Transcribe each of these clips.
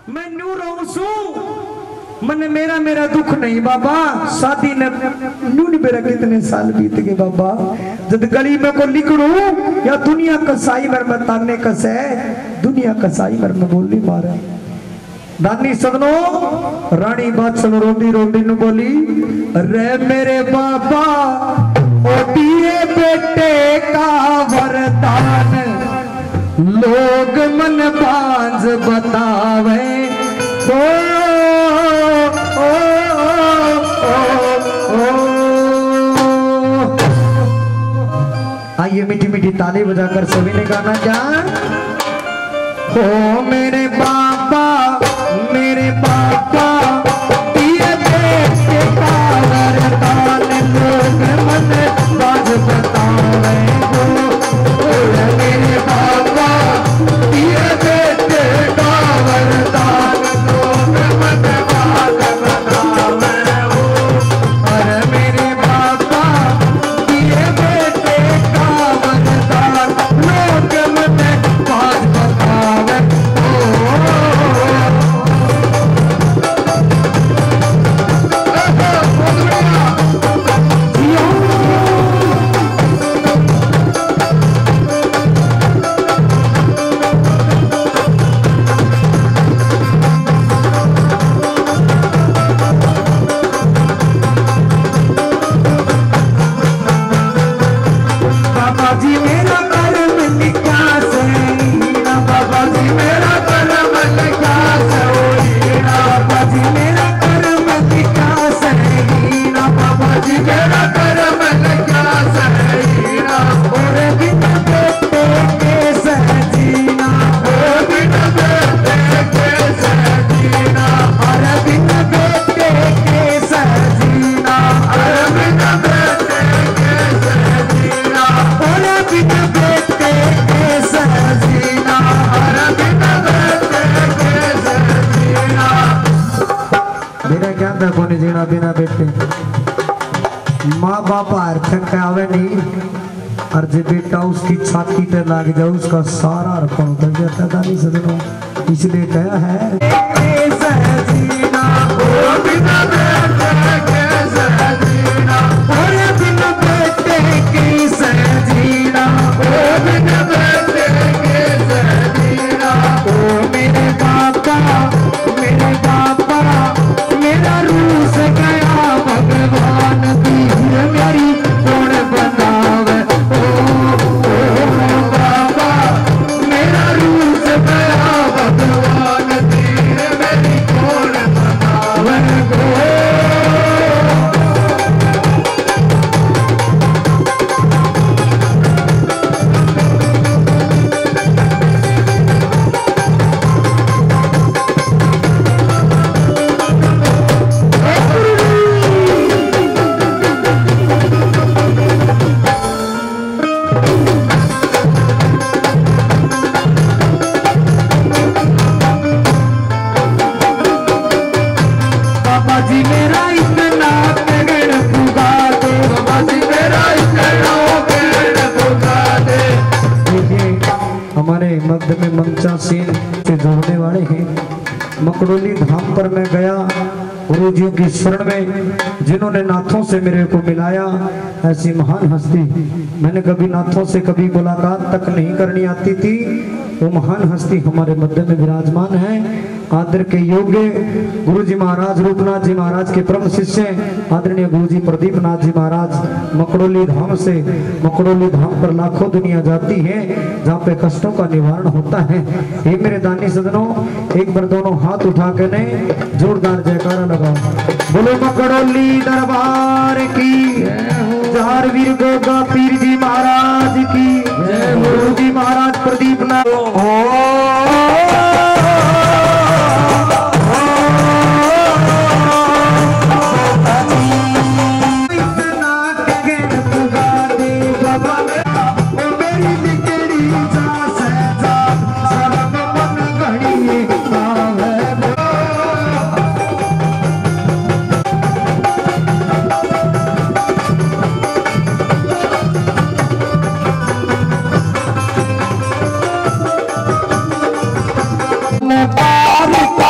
मैं नू रहूं सू मन मेरा मेरा दुख नहीं बाबा। शादी ने नू मेरा कितने साल बीत गए बाबा। जब गली में को लिखड़ू या दुनिया कसाई मर में ताने कसे दुनिया कसाई मर में बोली मारे। दानी सदनो रानी बादशाह रोंदी रोंदी नु बोली रे मेरे बाबा ओ दिए बेटे का वरदान लोग मन बांझ बतावे ओ, ओ, ओ, ओ, ओ। आइए मीठी मीठी ताली बजाकर सभी ने गाना क्या हो मेरे बाबा दिए बेटे का वरदान लोग मन बांझ बतावे मेरे बाबा दिए बेटे का वरदान लोग मन बांझ बतावे अरे मेरे बाबा दिए बेटे का वरदान लोग मन बांझ बतावे। जीना बिना बेटे माँ बाप हर आवे नहीं और जो बेटा उसकी छाती पे लाग जाए उसका सारा अर्पण उतर जाता था नहीं सदनों इसलिए कहा है मेरा रूस गया भगवान दी मेरी कौन बनावे बाबा मेरा रूस गया भगवान दी मेरी कौन बनावे मध्य में मंचा सेन से जोड़ने वाले हैं। मकड़ोली धाम पर मैं गया गुरु जी की शरण में जिन्होंने नाथों से मेरे को मिलाया ऐसी महान हस्ती मैंने कभी नाथों से कभी मुलाकात तक नहीं करनी आती थी। वो महान हस्ती हमारे मध्य में विराजमान है। आदर के योग्य गुरु जी महाराज रूपनाथ जी महाराज के परम शिष्य आदरणीय गुरु जी प्रदीप नाथ जी महाराज मकड़ोली धाम से मकड़ोली धाम पर लाखों दुनिया जाती है जहाँ पे कष्टों का निवारण होता है। ये मेरे दानी सदनों एक बार दोनों हाथ उठा के ने जोरदार जयकारा लगाओ। बोलो मकड़ोली दरबार की जहर वीर गोगा पीर जी महाराज की गुरु जी महाराज प्रदीप नाथ Oh,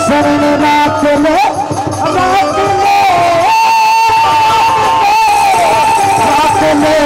शरण राख ले राख ले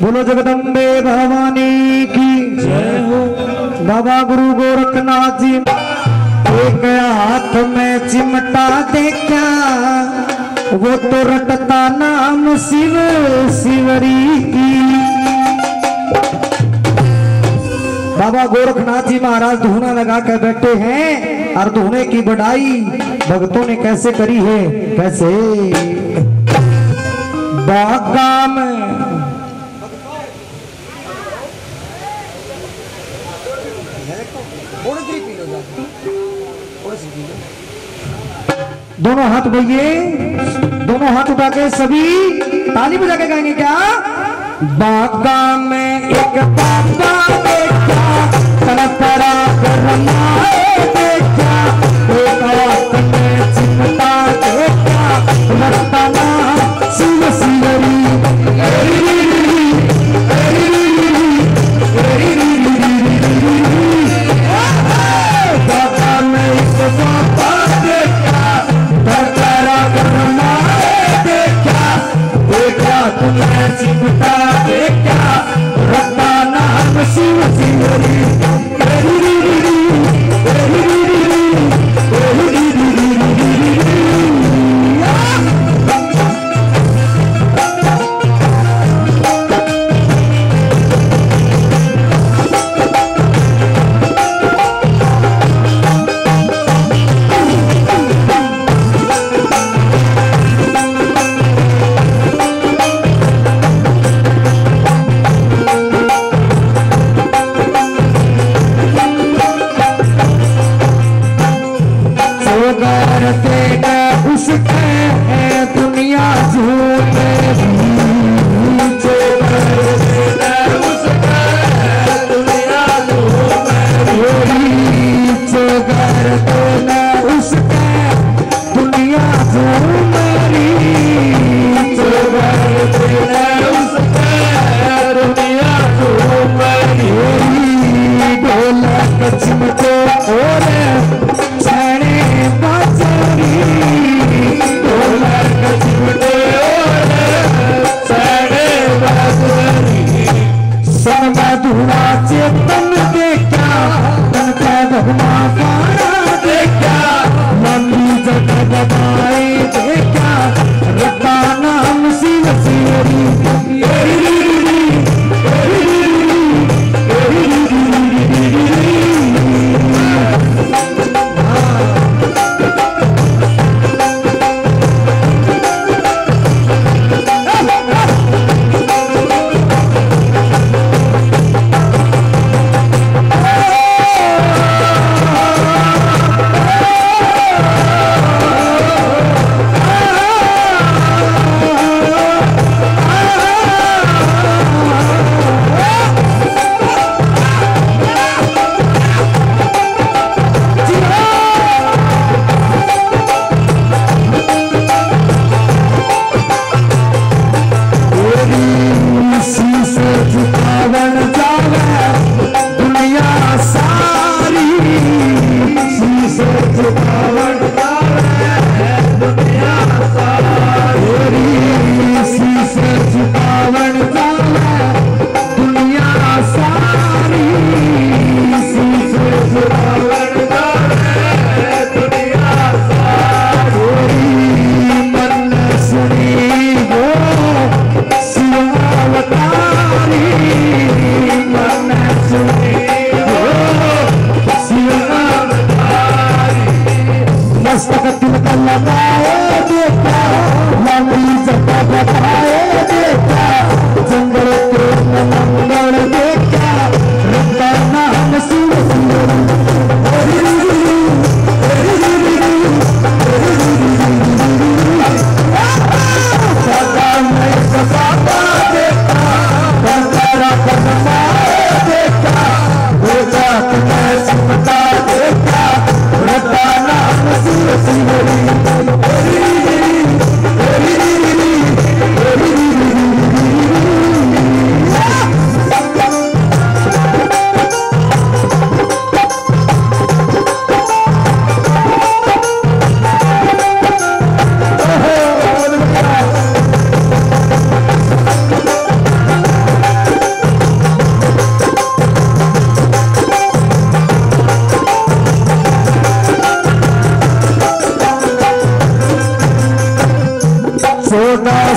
बोलो जगदम्बे भवानी की जय हो। बाबा गुरु गोरखनाथ जी एक हाथ में चिमटा देखा, वो तो रटता नाम शिव शिवरी की। बाबा गोरखनाथ जी महाराज धूना लगा कर बैठे हैं और धूने की बढ़ाई भक्तों ने कैसे करी है, कैसे बागा में दोनों हाथ बोलिए, दोनों हाथ उठा के सभी ताली बजा के गाएंगे क्या? बागा में एक बाबा देखा तड़पड़ा गरमाए देखा चिंता देखा रत्ना शिव शिवरी बागा में एक बाबा देखा तड़पड़ा गरमाए देखा तुम्हें चिंता देखा रत्ना नाम शिव शिवरी दुनिया झूठे दुनिया ढोलक चिमटे और छाने बाजारी धुआ चेतन देखा तन का भगवा पारा देखा लंबी जगह दबाए देखा रत्ता नाम शिव शिवरी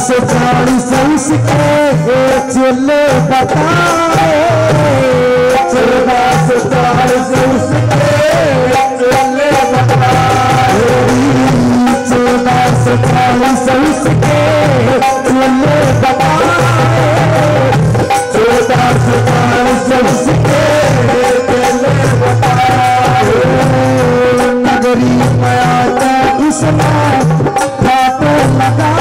से 40 के चले बताए 14 से 40 के चले बताए 14 से 40 के चले बताए 14 से 40 के चले बताए नगरी में आता उसमें फाटो लगा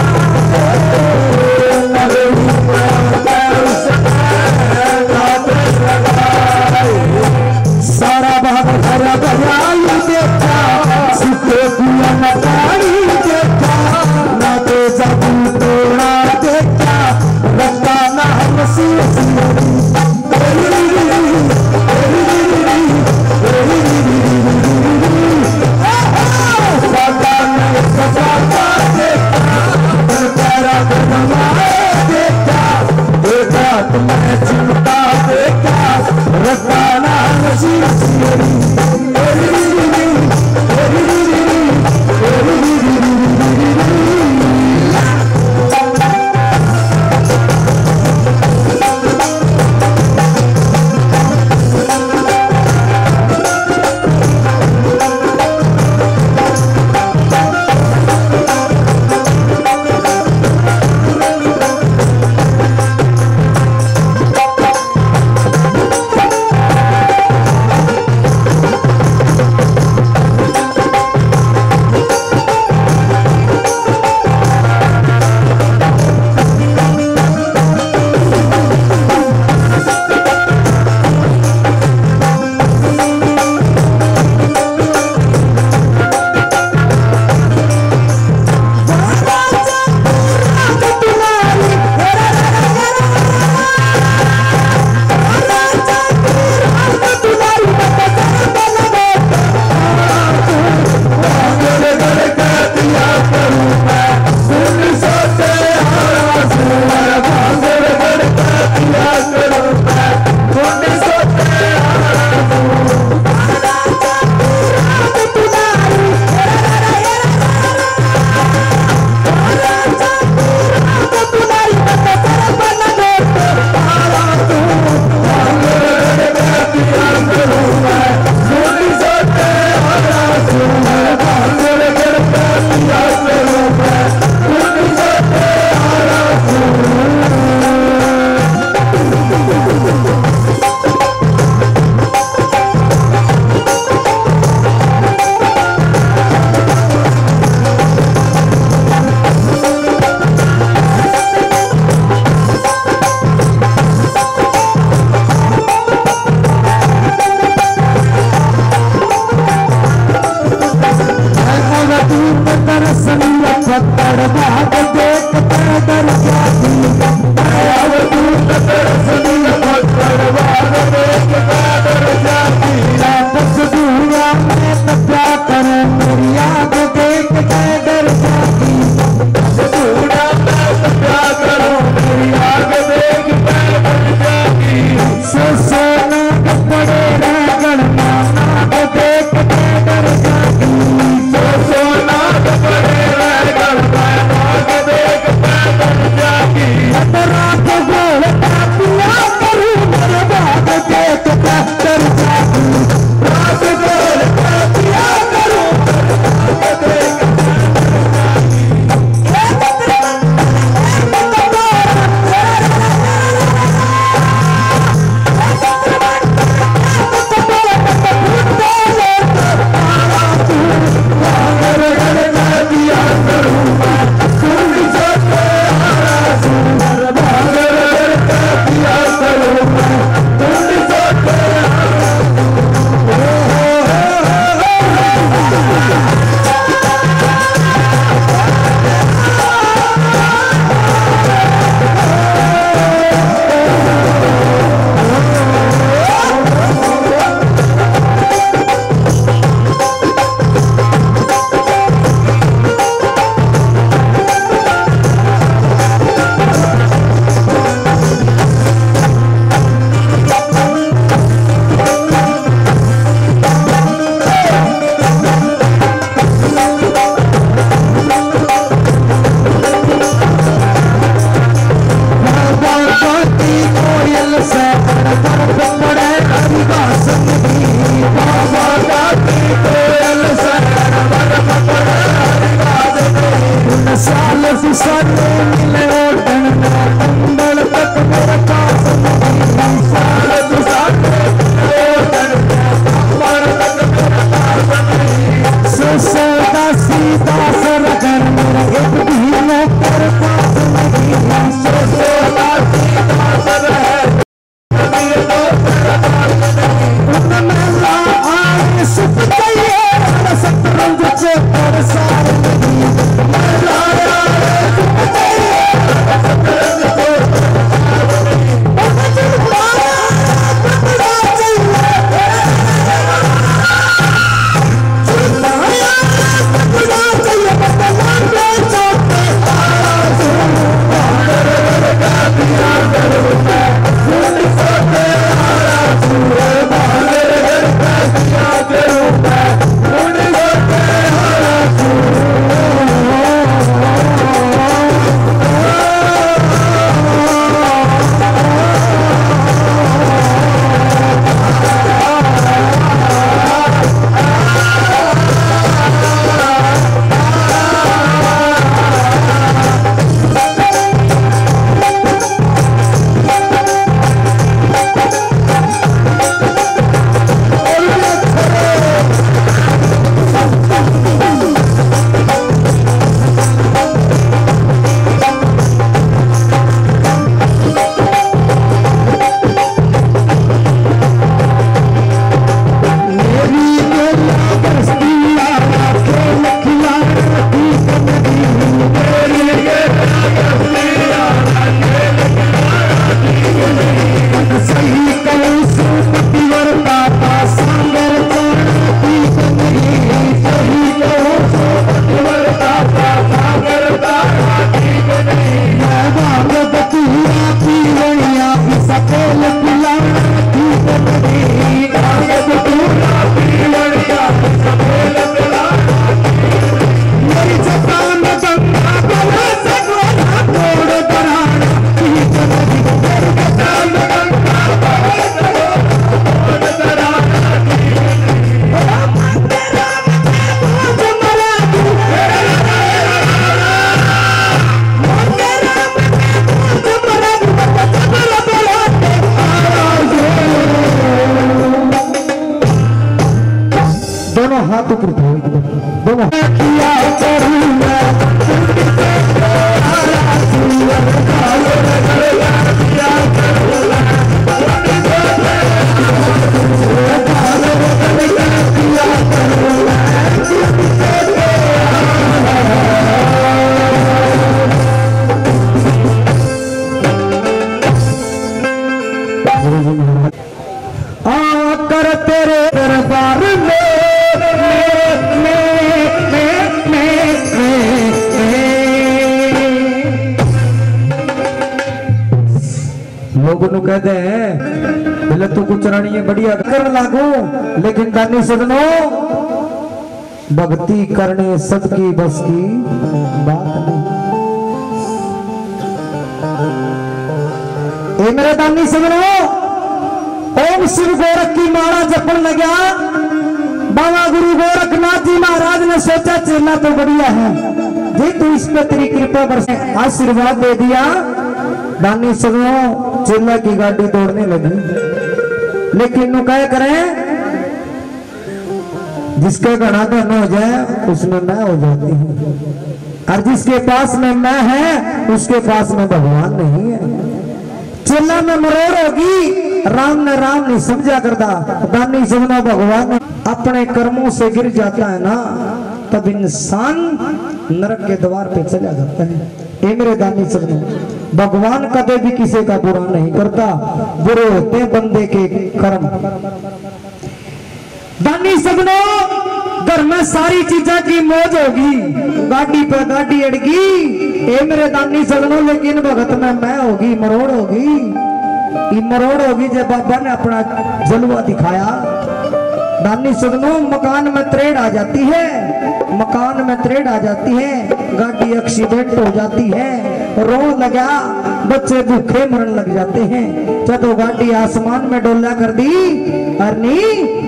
कृपा हो दोनों आकर तेरे दरबार में लोगों को कहते हैं पहले तो कुछ रानी है बढ़िया कर लागू, लेकिन दानी सदनो भक्ति करने सबकी बस की बात नहीं। ए मेरे दानी सदनो, ओम शिव गोरख की माला जपन लगा। बाबा गुरु गोरखनाथ जी महाराज ने सोचा चेला तो बढ़िया है, जी तू इस पे तेरी कृपा बरसे आशीर्वाद दे दिया। दानी सदनो चेला की गाड़ी दौड़ने लगी, लेकिन नु क्या करें, जिसके घड़ा धन हो जाए उसमें मैं हो जाती हूँ, और जिसके पास में मैं है उसके पास में भगवान नहीं है। चेला में मरोड़ होगी, राम ने राम नहीं समझा करता। दानी सदनो भगवान अपने कर्मों से गिर जाता है ना, तब इंसान नरक के द्वार पे चला जाता है। ए मेरे दानी सदनो, भगवान कभी भी किसी का बुरा नहीं करता, बुरे होते बंदे के कर्म। दानी सदनो, घर में सारी चीजें की मौज होगी, गाड़ी पे गाड़ी अड़गी। ए मेरे दानी सदनो, लेकिन भगत में मैं होगी मरोड़ होगी। मरोड़ होगी जब बाबा ने अपना जलवा दिखाया। दानी सदनो, मकान में त्रेड़ आ जाती है, मकान में त्रेड़ आ जाती है, गाड़ी एक्सीडेंट हो जाती है, रो लगा, बच्चे भूखे मरन लग जाते हैं। चलो गाड़ी आसमान में डोला कर दी, अरनी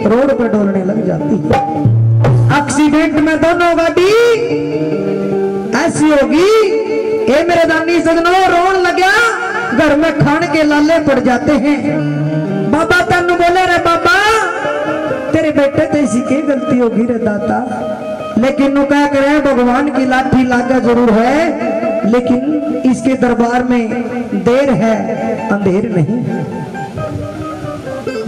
रोड पे डोलने लग जाती है। एक्सीडेंट में दोनों गाड़ी ऐसी होगी। ए मेरे दानी सदनो, रोन लगा, घर में खाने के लाले पड़ जाते हैं। बाबा तन बोले, रे बाबा तेरे बेटे तो इसी की गलती होगी रे दाता, लेकिन नु क्या करे, भगवान की लाठी लागा जरूर है, लेकिन इसके दरबार में देर है अंधेर नहीं।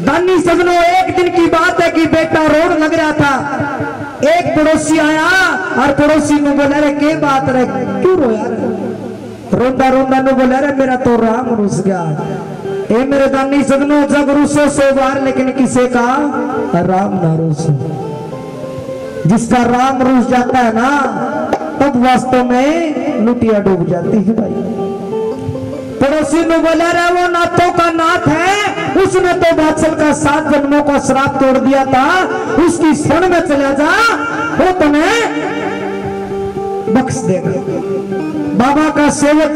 दानी सदनो, एक दिन की बात है कि बेटा रोड लग रहा था, एक पड़ोसी आया और पड़ोसी ने बोला, रे के बात रे क्यों रोया रे? रोंदा रोंदा ने बोला, रे मेरा तो राम रुस गया। ए मेरे दानी सदनो, जब रुसो सो बार, लेकिन किसे का राम ना रुसो। जिसका राम रुस जाता है ना, तब वास्तव में लुटिया डूब जाती है भाई। पड़ोसी ने बोला, रे वो नाथों का नाथ है, उसने तो बादशाह का 7 जन्मों का श्राप तोड़ दिया था, उसकी शरण में चला जा, वो तुम्हें बख्श देगा। बाबा का सेवक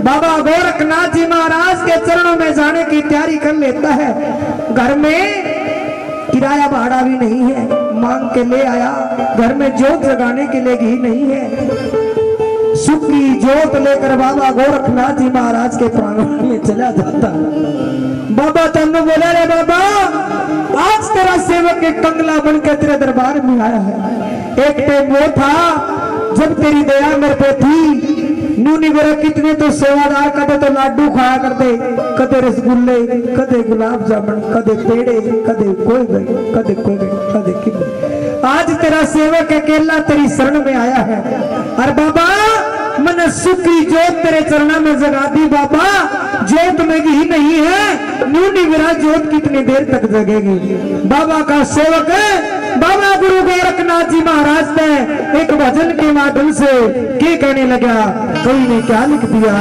बाबा गोरखनाथ जी महाराज के चरणों में जाने की तैयारी कर लेता है। घर में किराया भाड़ा भी नहीं है, मांग के ले आया। घर में जोत जगाने के लिए घी नहीं है, सुखी जोत लेकर बाबा गोरखनाथ जी महाराज के प्रांगण में चला जाता। बाबा तन्नू बोला, रे बाबा आज तेरा सेवक एक कंगला बनकर तेरे दरबार में आया है। एक टाइम वो था जब तेरी दया मेरे पे थी, नूनी मेरे कितने तो सेवादार, कदे तो लाडू खाया करते, कदे रसगुल्ले, कदे गुलाब जामुन, कदे पेड़े, कदे कोई कदे कितने। आज तेरा सेवक अकेला तेरी शरण में आया है, और बाबा मैंने सुखी जोत तेरे चरणों में जगा दी। बाबा जोत में घी नहीं है, न्यूनी मेरा जोत कितनी देर तक जगेगी? बाबा का सेवक बाबा गुरु गोरखनाथ जी महाराज ने एक भजन के माध्यम से क्या कहने लगा, कोई ने क्या लिख दिया,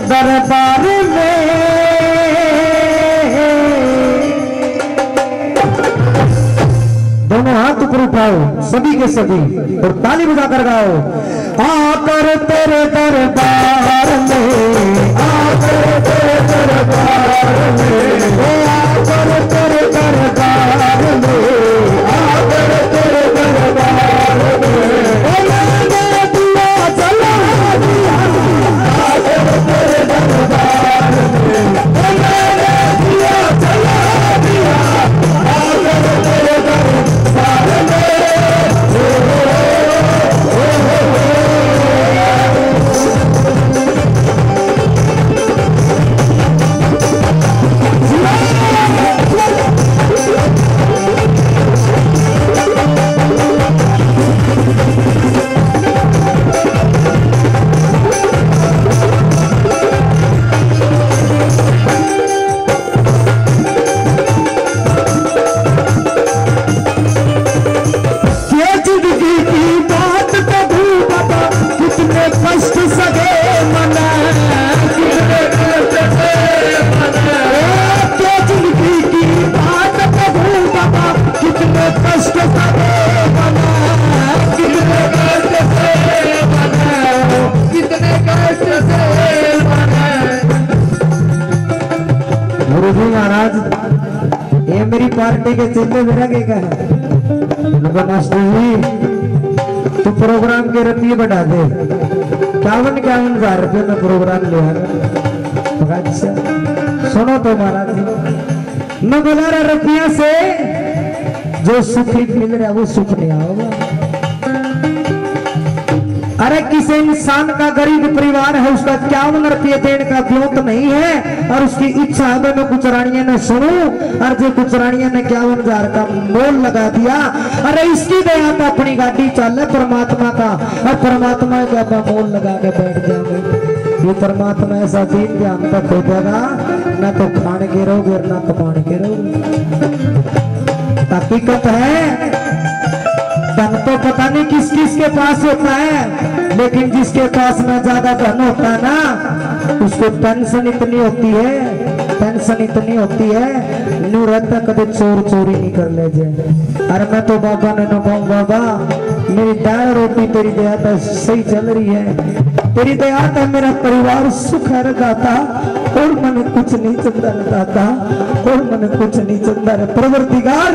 दरबार में दोनों हाथ ऊपर उठाओ सभी के सभी और ताली बजाकर गाओ। आकर तेरे दरबार में, आकर तेरे दरबार में, आकर तेरे दरबार में, आकर तेरे महाराज ये मेरी पार्टी के चिल्ले मेरा के है मास्टर जी तो प्रोग्राम के रुपये बढ़ा दे 51,000 रुपये में प्रोग्राम ले आया। अच्छा सुनो तो महाराज मैं बोला रहा रुपया से जो सुख मिल रहा है वो सुख नहीं आओगा। अरे किसी इंसान का गरीब परिवार है उसका 51 रुपये देने का ब्योत नहीं है और उसकी इच्छा है मैं कुछ रानिया ने सुनू और जो कुछ रानिया ने 51,000 का मोल लगा दिया। अरे इसकी दया तो अपनी गाड़ी चल है परमात्मा का और परमात्मा का मोल लगा के बैठ जाओगे। ये परमात्मा ऐसा दिन ध्यान तक हो जाएगा ना तो खाने के रहोगे ना कमाने के रहोगे। हकीकत है धन तो पता नहीं किस किस के पास होता है लेकिन जिसके पास में ज्यादा धन होता है ना उसको टेंशन इतनी होती है न्यू रहता कभी चोर चोरी नहीं कर ले जाए। अरे मैं तो बाबा ने न कहूँ बाबा मेरी दाल रोटी तेरी दया तो सही चल रही है तेरी दया तो मेरा परिवार सुख है दाता और मैंने कुछ नहीं चलता दाता और मैंने कुछ नहीं चलता रे परवरदिगार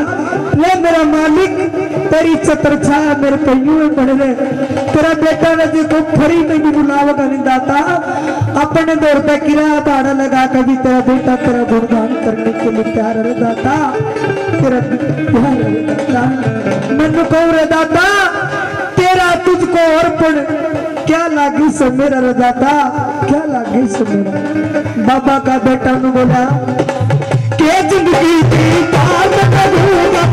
ले मेरा मालिक तेरी छत्र छाया मेरे पहियों में पड़े रहे। तेरा बेटा ने जो तो फरी में भी बुलावेगा नहीं दाता अपने 2 रुपए किराया भाड़ा लगा कर भी तेरा बेटा तेरा गुणगान करने के लिए तैयार है दाता तेरा प्यार है दाता मनु कहो रे दाता तेरा तुझको अर्पण क्या लागी से मेरा रे दाता क्या लागी से मेरा। बाबा का बेटा ने बोला के जिंदगी की बात करूंगा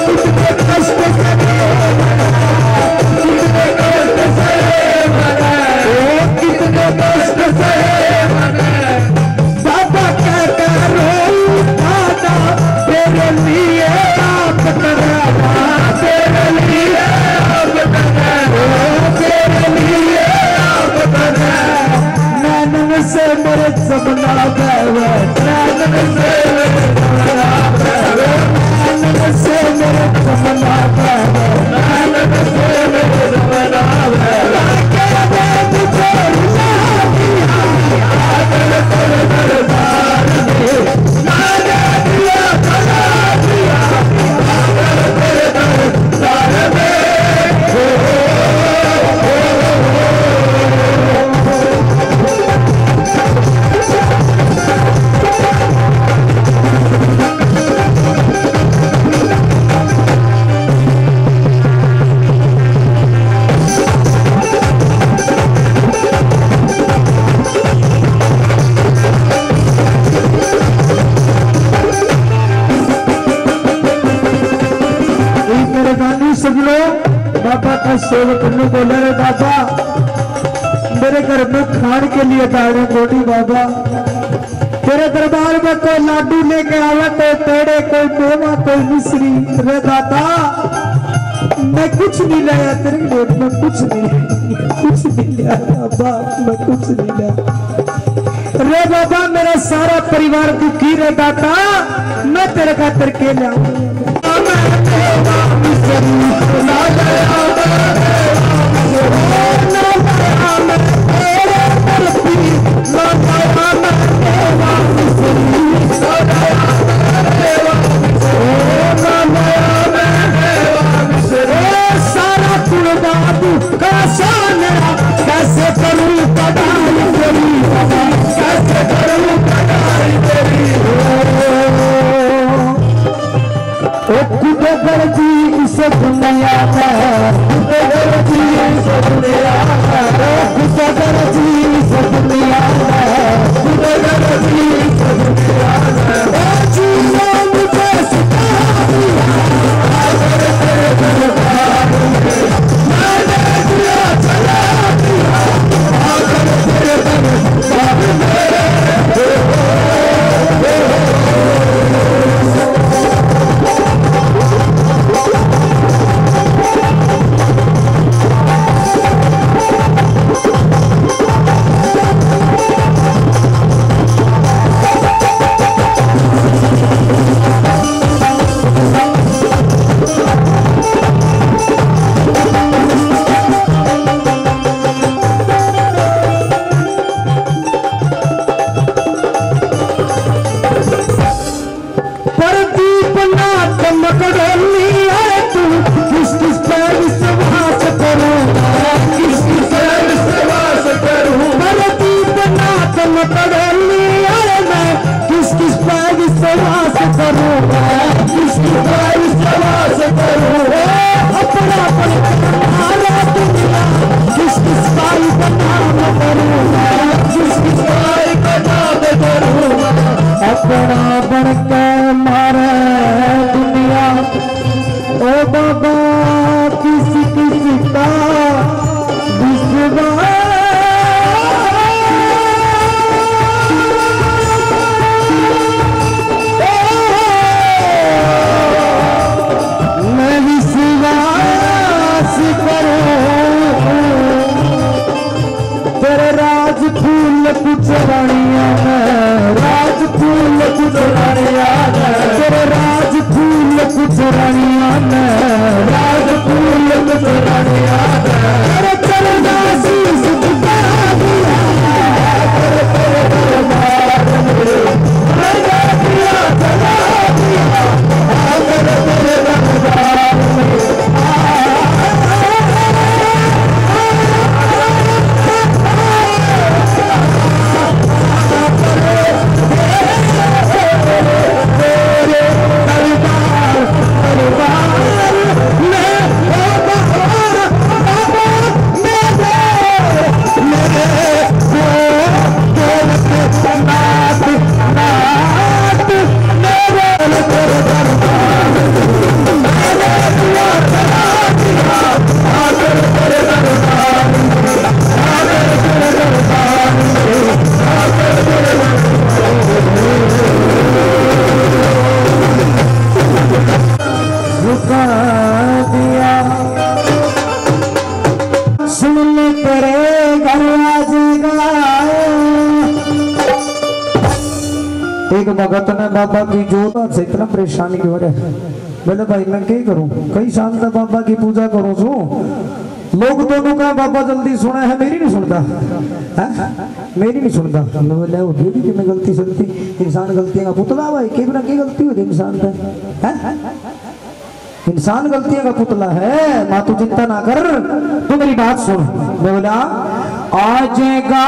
कितने कष्ट कितने कष्ट से बाबा क्या करो दादा तेरे लिए आप कराना तेरे लिए आप कराना तेरे लिए आप कराना नैनन से मेरे सपना गए नैनन से बाबा का सेवक बोला रे बाबा मेरे घर में खाने के लिए दाड़े बोटी बाबा तेरे दरबार में कोई लाडू लेके आवे कोई पेड़े कोई मेवा कोई मिश्री रे दाता मैं कुछ नहीं लाया तेरे पेट में कुछ नहीं लिया बाबा मैं कुछ नहीं लिया रे बाबा मेरा सारा परिवार दुखी रे दाता मैं तेरे खातिर के लाऊं सारा कुर्बान कैसे करूं पढ़ाई तेरी कैसे करूं पढ़ाई तेरी कुदगर जी इस दुनिया में कुदगर जी इस दुनिया में कुदगर जी इस दुनिया में पगली अरे मैं किस किस पैर से वास करूँ किस किस पैर से वास करूँ अपना अपना दुनिया किस किस भाई का नाम करूँ किस किस भाई का नाम करूँ अपना बन के मारे दुनिया ओ बाबा किसी किसी का विश्वास मैं विश्वास करूं तेरे राज फूल कुछ रानिया राज फूल कुछ रानिया तेरे राज फूल कुछ रानिया राज फूल कुछ रानिया तेरे चलना शीश झुका दिया तेरे दरबार में लगा दिया चला दिया तेरे दरबार एक भगत ने बाबा की जोत से इतना परेशानी की वजह बोले भाई मैं क्या करूं कई साल तक बाबा की पूजा करूं सो लोग दोनों का बाबा जल्दी सुना है मेरी नहीं सुनता है मेरी नहीं सुनता बोले वो भी कि मैं गलती सुनती इंसान गलतियां का पुतला भाई कि ना की गलती होती इंसान का इंसान गलतियां का पुतला है माँ तू चिंता ना कर तू मेरी बात सुन बोला आजेगा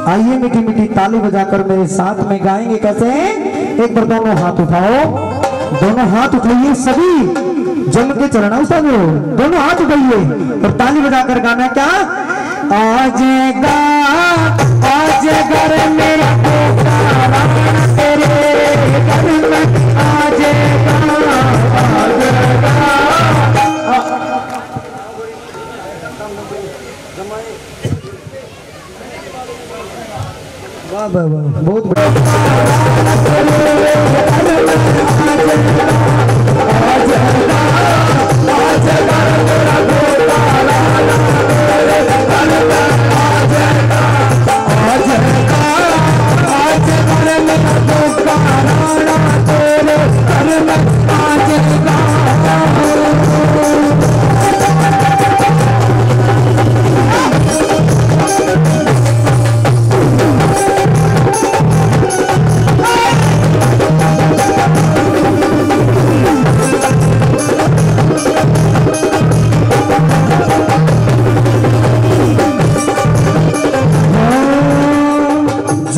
आइए मीठी मीठी ताली बजाकर मेरे साथ में गाएंगे कैसे एक बार दोनों हाथ उठाओ दोनों हाथ उठाइए सभी जम के चलना उस दोनों हाथ उठाइए और ताली बजाकर गाना क्या आजेगा आजेगा रे मेरा पुकारा तेरे घर में आजेगा आजेगा वाह वाह वाह बहुत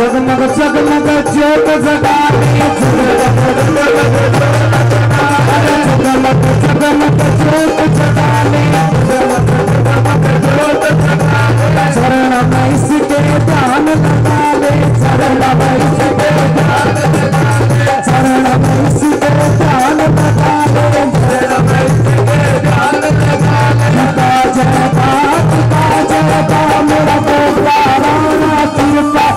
जगमग जगमग ज्योत जगाने जगमग जगमग ज्योत जगाने चरण में इसके ध्यान लगा ले चरण में इसके चरण में इसके ध्यान लगा ले चरण में इसके ध्यान लगा ले जय मेरा पुकारा कृपा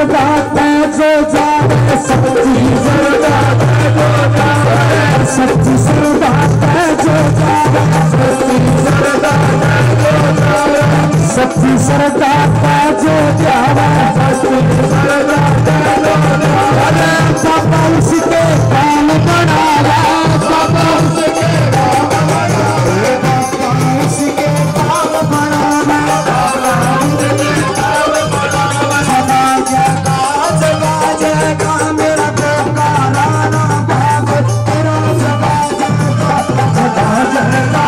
सरदाता जो जावे सच्ची सरदाता जो जावे सच्ची सरदाता जो जावे सच्ची सरदाता जो जावे सच्ची सरदाता जो जावे सच्ची सरदाता जो जावे बाबा उसके काम बनाया बाबा उसके काम बनाया बाबा उसके काम बनाया बाबा उसके काम बनाया जगा जगा जगा मेरा पुकारा ना बाप तेरा जगा जगा जगा जगा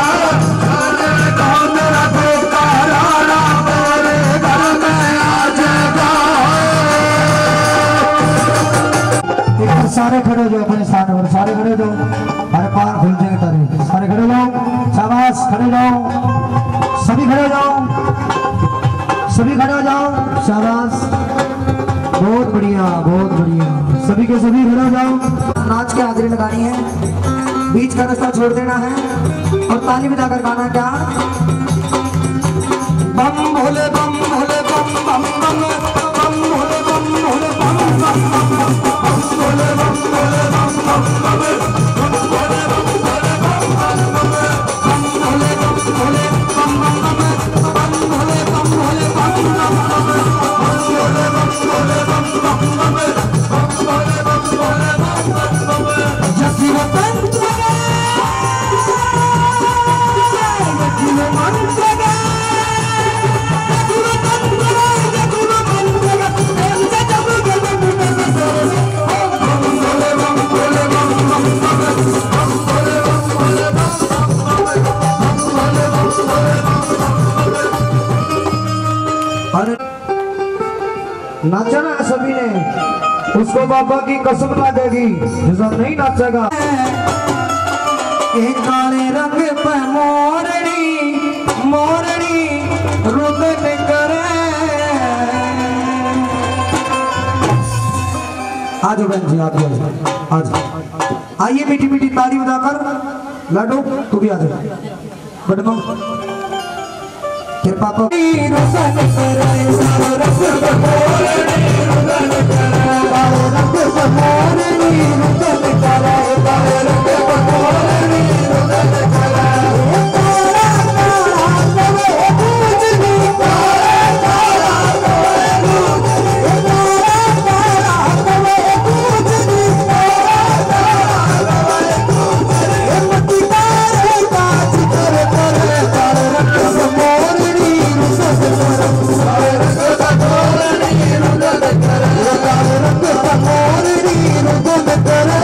जगा मेरा पुकारा ना मेरे घर में आ जगा। एक बार सारे खड़े हो जाओ अपने साथ और सारे खड़े हो जाओ हमारे पार खुल जाएंगे तारे सारे खड़े हो जाओ शाबाश खड़े हो जाओ सभी खड़े हो जाओ सभी खड़े हो जाओ शाबाश बहुत बढ़िया सभी के सभी खड़े हो जाओ। नाच के हाजिरी लगानी है बीच का रास्ता छोड़ देना है और ताली बजाकर गाना क्या बम भोले बम भोले बम बम बम बम भोले बम भोले बम बम बम बम भोले बम भोले बम बम बम बम भोले बम भोले बम बम बम बम भोले बम भोले बम बम बम बम भोले बम भोले बम बम बम बम भोले बम भोले बम बम बम बम भोले बम भोले बम बम बम जगी वतन जगा जगी मन जगा नाचना है सभी ने उसको बाबा की कसम लागेगी जो नहीं नाचेगा। काले रंग पे मोरनी मोरनी रुदन करे आज बहन जी आज आइए मीठी मीठी ताली बजाकर लाडो तू भी आ जा बड़मा कृपा को रुदन करे रंग पे मोरनी रुदन करे रंग पे मोरनी रुदन करे रंग पे मोरनी रुदन करे तारा तारा तवे पूजनी तारा तारा तवे पूजनी तारा तारा तवे पूजनी तारा तारा तवे पूजनी मती तारे काज करे करे तारे रंग पे मोरनी रुदन करे रंग पे मोरनी रुदन करे रंग पे मोरनी रुदन करे।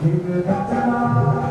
बचना